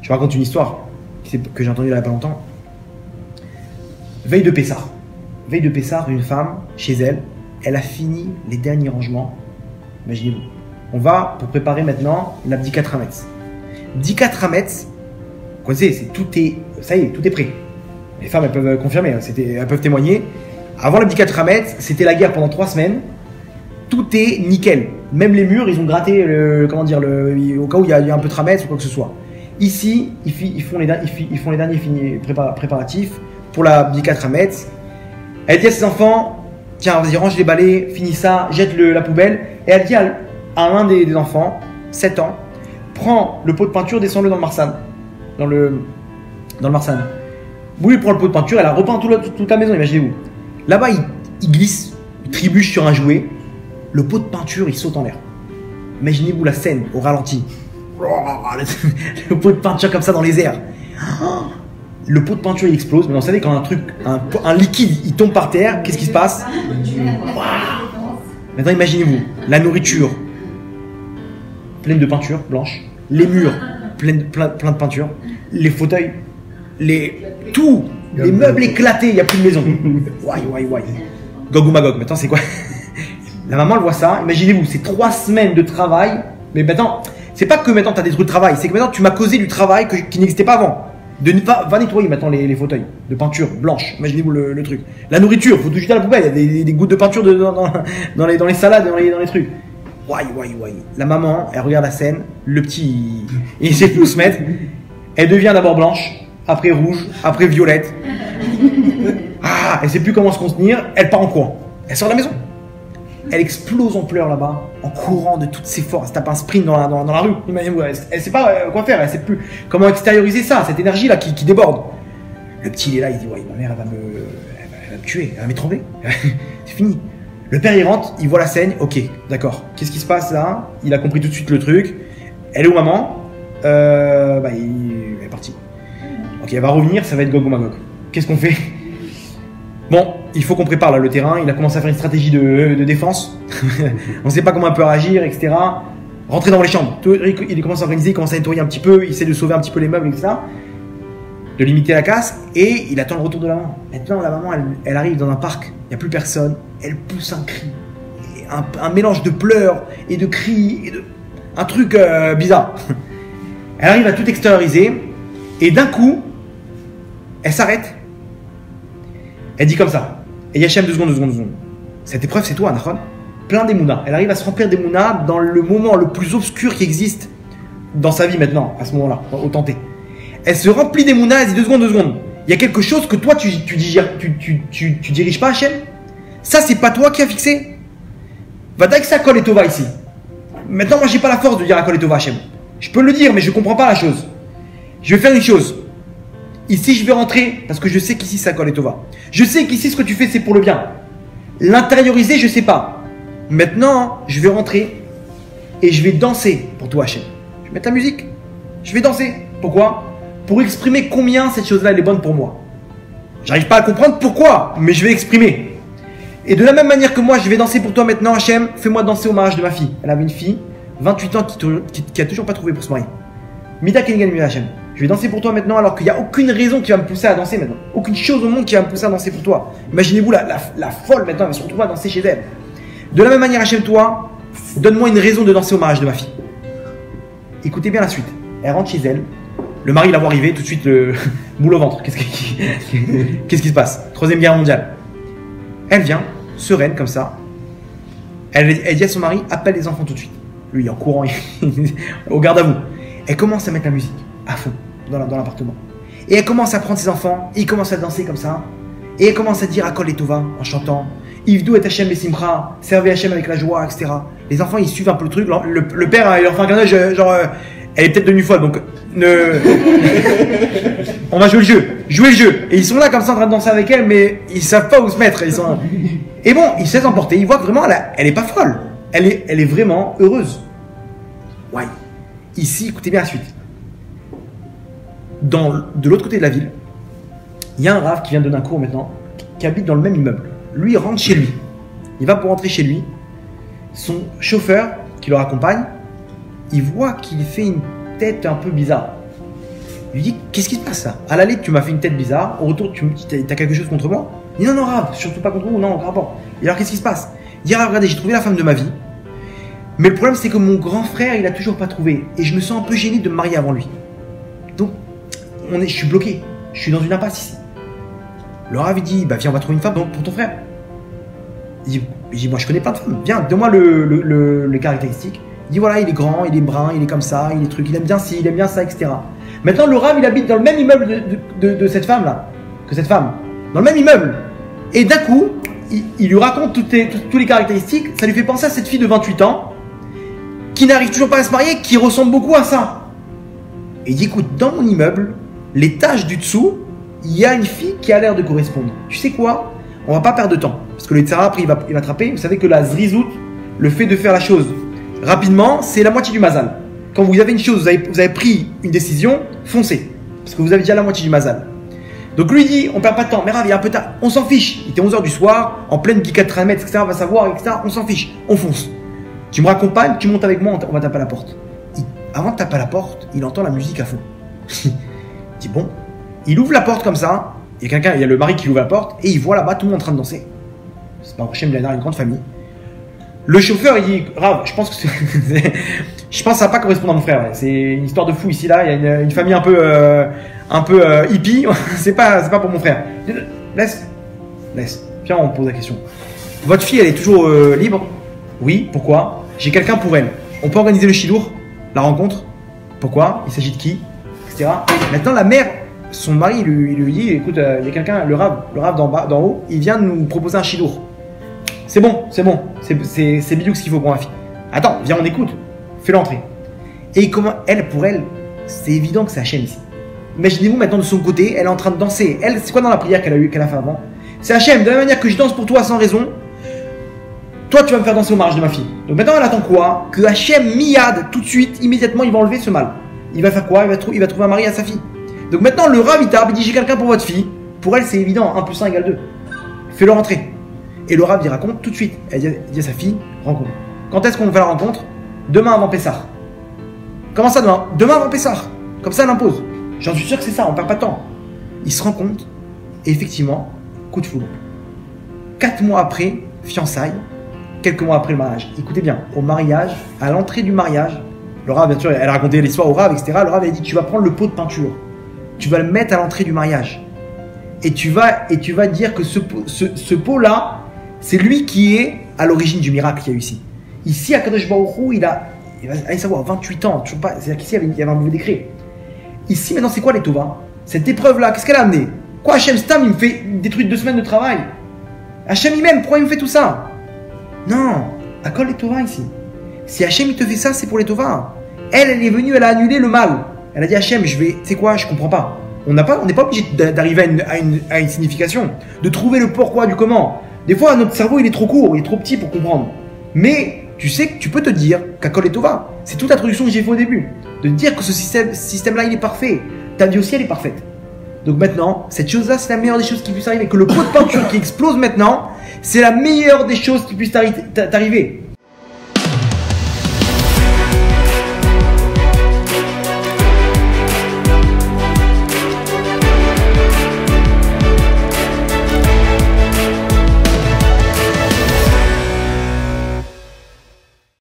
Je raconte une histoire que j'ai entendue il n'y a pas longtemps. Veille de Pessah. Veille de Pessah, une femme, chez elle, elle a fini les derniers rangements. Imaginez-vous. On va pour préparer maintenant l'abdikat Hametz. Abdikat Hametz, vous connaissez, ça y est, tout est prêt. Les femmes, elles peuvent confirmer, elles peuvent témoigner. Avant l'abdikat Hametz, c'était la guerre pendant 3 semaines. Tout est nickel. Même les murs, ils ont gratté, au cas où il y a un peu de Hametz ou quoi que ce soit. Ici, ils font les derniers préparatifs pour l'abdikat Hametz. Elle dit à ses enfants, tiens, vas-y, range les balais, finis ça, jette la poubelle. Et elle dit à l'un des enfants, 7 ans, prends le pot de peinture, descends-le dans le Marsan. Dans le Marsan. Vous lui prend le pot de peinture, elle a repeint toute la maison, imaginez-vous. Là-bas, il glisse, il trébuche sur un jouet. Le pot de peinture, il saute en l'air. Imaginez-vous la scène au ralenti. Le pot de peinture comme ça dans les airs. Le pot de peinture il explose. Mais vous savez, quand un liquide il tombe par terre, qu'est-ce qui se passe? Maintenant imaginez-vous la nourriture pleine de peinture blanche, les murs plein de peinture, les fauteuils, les meubles éclatés, il n'y a plus de maison. Ouai. Gog ou Magog. Maintenant c'est quoi? La maman elle voit ça. Imaginez-vous, c'est 3 semaines de travail. Mais maintenant, c'est pas que maintenant tu as détruit le travail, c'est que maintenant tu m'as causé du travail qui n'existait pas avant. Va nettoyer maintenant les fauteuils de peinture blanche. Imaginez-vous le truc. La nourriture, faut tout jeter à la poubelle. Il y a des gouttes de peinture dans les salades, dans les trucs. Ouai. La maman, elle regarde la scène. Le petit, il sait plus où se mettre. Elle devient d'abord blanche, après rouge, après violette. Elle sait plus comment se contenir. Elle part en courant. Elle sort de la maison. Elle explose en pleurs là-bas, en courant de toutes ses forces. Elle se tape un sprint dans la rue. Elle sait pas quoi faire, elle sait plus comment extérioriser ça, cette énergie-là qui déborde. Le petit, il est là, il dit, ouais, ma mère, elle va me tuer, elle va m'étrangler. C'est fini. Le père, il rentre, il voit la scène, ok, d'accord. Qu'est-ce qui se passe là? Il a compris tout de suite le truc. Elle est où, maman? Elle est partie. Ok, elle va revenir, ça va être Gog ou Magog. Qu'est-ce qu'on fait? Bon, il faut qu'on prépare là, le terrain. Il a commencé à faire une stratégie de défense. On ne sait pas comment il peut réagir, etc. Rentrer dans les chambres. Il commence à organiser, il commence à nettoyer un petit peu, il essaie de sauver un petit peu les meubles, etc. De limiter la casse. Et il attend le retour de la maman. Maintenant, la maman, elle arrive dans un parc. Il n'y a plus personne. Elle pousse un cri. Un mélange de pleurs et de cris. Un truc bizarre. Elle arrive à tout extérioriser. Et d'un coup, elle s'arrête. Elle dit comme ça. Et Yachem, 2 secondes. Cette épreuve, c'est toi, Nahon. Plein d'émouna. Elle arrive à se remplir d'émouna dans le moment le plus obscur qui existe dans sa vie maintenant, à ce moment-là, au tenté. Elle se remplit d'émouna, elle dit 2 secondes. Il y a quelque chose que toi, tu diriges pas, Hachem. Ça, c'est pas toi qui as fixé. Va dire que ça colle et tova ici. Maintenant, moi, j'ai pas la force de dire à colle et tova, Hachem. Je peux le dire, mais je comprends pas la chose. Je vais faire une chose. Ici, je vais rentrer parce que je sais qu'ici, ça colle et tova. Je sais qu'ici, ce que tu fais, c'est pour le bien. L'intérioriser, je sais pas. Maintenant, je vais rentrer et je vais danser pour toi, Hachem. Je vais mettre la musique. Je vais danser. Pourquoi? Pour exprimer combien cette chose-là, elle est bonne pour moi. J'arrive pas à comprendre pourquoi, mais je vais exprimer. Et de la même manière que moi, je vais danser pour toi maintenant, Hachem, fais-moi danser au mariage de ma fille. Elle avait une fille, 28 ans, qui a toujours pas trouvé pour se marier. Mida Kenigan Mida Hachem. Je vais danser pour toi maintenant alors qu'il n'y a aucune raison qui va me pousser à danser maintenant. Aucune chose au monde qui va me pousser à danser pour toi. Imaginez-vous la folle maintenant, elle va se retrouver à danser chez elle. De la même manière, Hachem, toi, donne-moi une raison de danser au mariage de ma fille. Écoutez bien la suite. Elle rentre chez elle. Le mari la voit arriver, tout de suite le boule au ventre. Qu'est-ce qui se passe? 3e guerre mondiale. Elle vient, sereine comme ça. Elle dit à son mari, appelle les enfants tout de suite. Lui, en courant, au garde à vous. Elle commence à mettre la musique à fond dans l'appartement. Et elle commence à prendre ses enfants, et ils commencent à danser comme ça. Et elle commence à dire Akol et Tova en chantant. Ivdou et Hachem et Simcha, servez Hachem avec la joie, etc. Les enfants, ils suivent un peu le truc. Le père, il leur fait un clin d'œil, genre, elle est peut-être devenue folle, donc on va jouer le jeu. Et ils sont là comme ça en train de danser avec elle, mais ils savent pas où se mettre. Et bon, ils se laissent emporter. Ils voient que vraiment, elle est pas folle. Elle est vraiment heureuse. Ouais. Ici, écoutez bien la suite. De l'autre côté de la ville, il y a un rave qui vient de donner un cours maintenant, qui habite dans le même immeuble. Lui, il rentre chez lui. Il va pour rentrer chez lui. Son chauffeur, qui le raccompagne, il voit qu'il fait une tête un peu bizarre. Il lui dit, qu'est-ce qui se passe là? À l'aller, tu m'as fait une tête bizarre. Au retour, tu me dis, t'as quelque chose contre moi? Il dit, non, non, Rav, surtout pas contre vous, non, grave pas. Et alors, qu'est-ce qui se passe? Il dit, Rav, regardez, j'ai trouvé la femme de ma vie. Mais le problème, c'est que mon grand frère, il a toujours pas trouvé. Et je me sens un peu gêné de me marier avant lui. Donc, je suis bloqué. Je suis dans une impasse ici. Le Rav, il dit, bah viens, on va trouver une femme pour ton frère. Il dit, moi, je connais plein de femmes. Viens, donne-moi les caractéristiques. Il dit, voilà, il est grand, il est brun, il est comme ça, il est truc, il aime bien ci, il aime bien ça, etc. Maintenant, le Rav, il habite dans le même immeuble de cette femme-là, que cette femme. Dans le même immeuble. Et d'un coup, il lui raconte toutes les caractéristiques. Ça lui fait penser à cette fille de 28 ans qui n'arrive toujours pas à se marier, qui ressemble beaucoup à ça. Et il dit, écoute, dans mon immeuble, l'étage du dessous, il y a une fille qui a l'air de correspondre. Tu sais quoi? On va pas perdre de temps. Parce que le Tzara, après, il va attraper. Vous savez que la zrizout, le fait de faire la chose rapidement, c'est la moitié du mazal. Quand vous avez une chose, vous avez pris une décision, foncez. Parce que vous avez déjà la moitié du mazal. Donc lui dit, on perd pas de temps. Mais Rav, il est un peu tard. On s'en fiche. Il était 11h du soir, en pleine Bikat Tramet, etc. On va savoir, etc. On s'en fiche. On fonce. Tu me raccompagnes, tu montes avec moi, on va taper à la porte. Avant de taper à la porte, il entend la musique à fond. Il dit, bon. Il ouvre la porte comme ça. Il y a le mari qui ouvre la porte et il voit là-bas tout le monde en train de danser. C'est pas Hachem Blanar, une grande famille. Le chauffeur, il dit, Rav, je pense que je pense que ça va pas correspondre à mon frère. Ouais. C'est une histoire de fou ici, là. Il y a une famille un peu hippie. c'est pas pour mon frère. Laisse. Viens, on pose la question. Votre fille, elle est toujours libre? Oui. Pourquoi? J'ai quelqu'un pour elle. On peut organiser le shidour, la rencontre? Pourquoi? Il s'agit de qui? Etc. Maintenant, la mère, son mari, il lui dit, écoute, il y a quelqu'un, le Rav d'en haut, il vient de nous proposer un shidour. C'est bon. C'est bidou ce qu'il faut pour ma fille. Attends, viens, on écoute. Fais-le entrer. Et comment, pour elle, c'est évident que c'est Hachem ici. Imaginez-vous maintenant de son côté, elle est en train de danser. Elle, c'est quoi dans la prière qu'elle a fait avant? C'est Hachem, de la même manière que je danse pour toi sans raison, toi tu vas me faire danser au mariage de ma fille. Donc maintenant elle attend quoi? Que Hachem miyad, tout de suite, immédiatement, il va enlever ce mal. Il va faire quoi? Il va trouver un mari à sa fille. Donc maintenant le Rav il dit, j'ai quelqu'un pour votre fille. Pour elle c'est évident, 1 plus 1 égale 2. Fais-le rentrer. Et le Rav il raconte tout de suite. Elle dit à sa fille, rencontre. Quand est-ce qu'on fait la rencontre? Demain avant Pessah. Comment ça demain? Demain avant Pessah. Comme ça elle impose. J'en suis sûr que c'est ça, on perd pas de temps. Il se rend compte, et effectivement, coup de foudre. 4 mois après, fiançailles, quelques mois après le mariage. Écoutez bien, au mariage, à l'entrée du mariage, le Rav, bien sûr, elle a raconté l'histoire au Rav, etc. Le Rav a dit, tu vas prendre le pot de peinture, tu vas le mettre à l'entrée du mariage. Et tu vas dire que ce pot-là, c'est lui qui est à l'origine du miracle qu'il y a eu ici. Ici, à Kadosh Baruch Hu, il va aller savoir, 28 ans, toujours pas, c'est-à-dire qu'ici, il y avait un nouveau décret. Ici, maintenant, c'est quoi les Tova? Cette épreuve-là, qu'est-ce qu'elle a amené? Quoi, Hachem Stam, il me fait détruire 2 semaines de travail? Hachem, il m'aime, pourquoi il me fait tout ça? Non, à quoi les Tova ici? Si Hachem, il te fait ça, c'est pour les Tova. Elle est venue, elle a annulé le mal. Elle a dit, Hachem, tu sais quoi, je comprends pas. On n'est pas obligé d'arriver à une signification, de trouver le pourquoi du comment. Des fois, notre cerveau, il est trop court, il est trop petit pour comprendre. Mais tu sais que tu peux te dire qu'Akol et Tova, c'est toute l'introduction que j'ai fait au début. De dire que ce système-là, il est parfait. Ta vie aussi, elle est parfaite. Donc maintenant, cette chose-là, c'est la meilleure des choses qui puisse arriver. Que le pot de peinture qui explose maintenant, c'est la meilleure des choses qui puisse t'arriver.